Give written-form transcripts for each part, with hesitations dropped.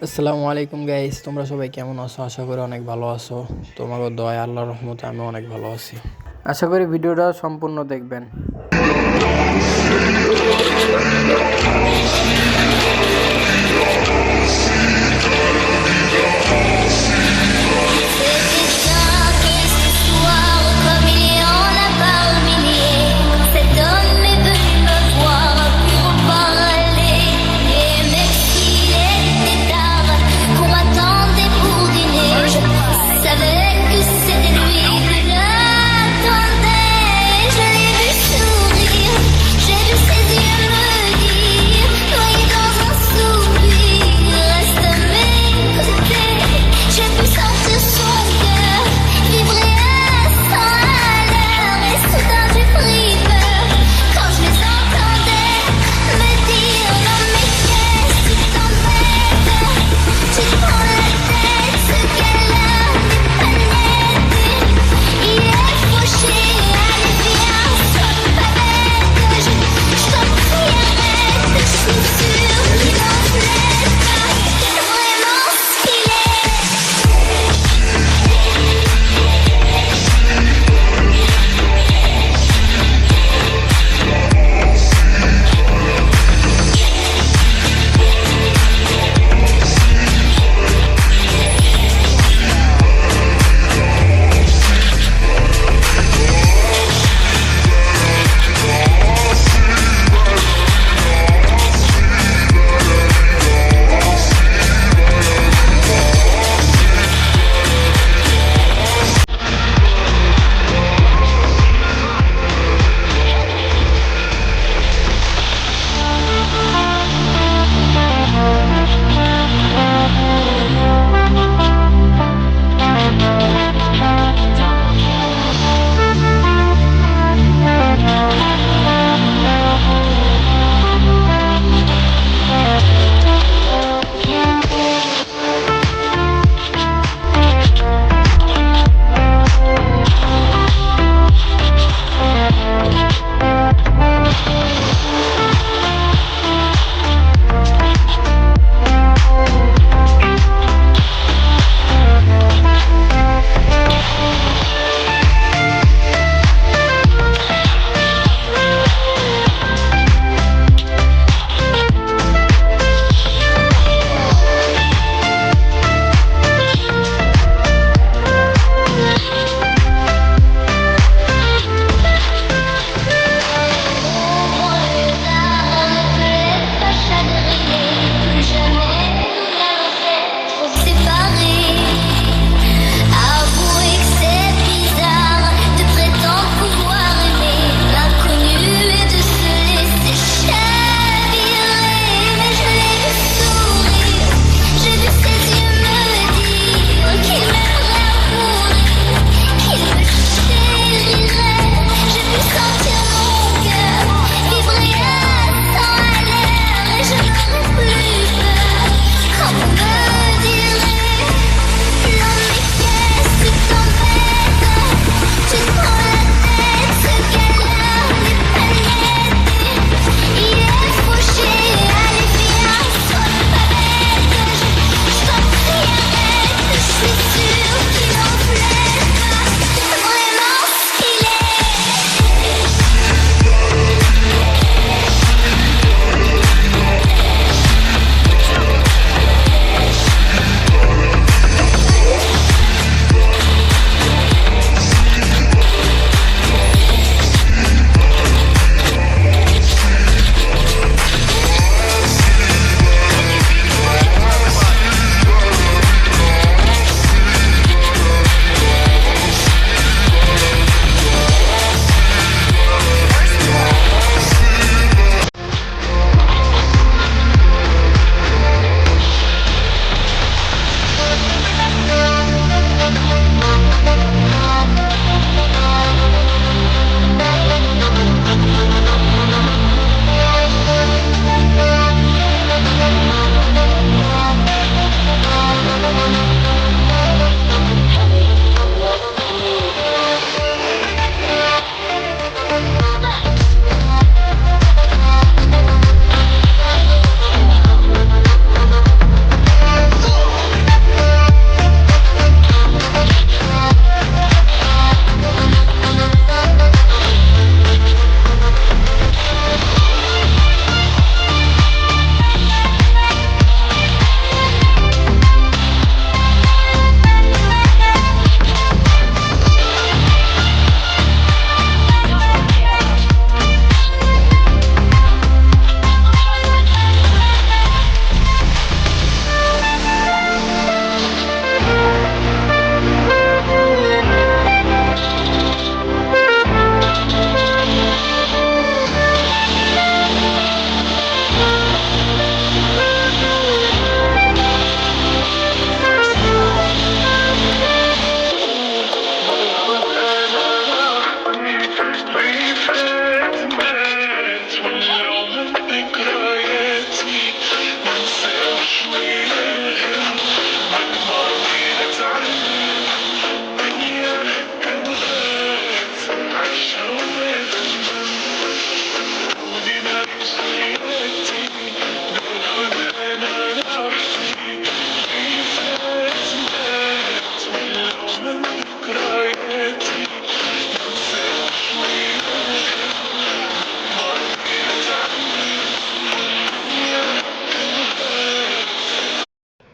আসসালামু আলাইকুম গাইস, তোমরা সবাই কেমন আছো? আশা করি অনেক ভালো আছো। তোমাদের দয়া আল্লাহর রহমতে আমি অনেক ভালো আছি। আশা করি ভিডিওটা সম্পূর্ণ দেখবেন। C'était un triste soir, comme il y en a par milliers. Cet homme est venu me voir pour parler. Et même s'il était tard, qu'on m'attendait pour dîner, je savais que c'était lui. Je l'attendais, je l'ai vu sourire, j'ai vu ses yeux me dire, soyez dans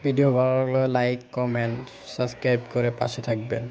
video ভালো লাগলে like comment subscribe করে পাশে থাকবেন।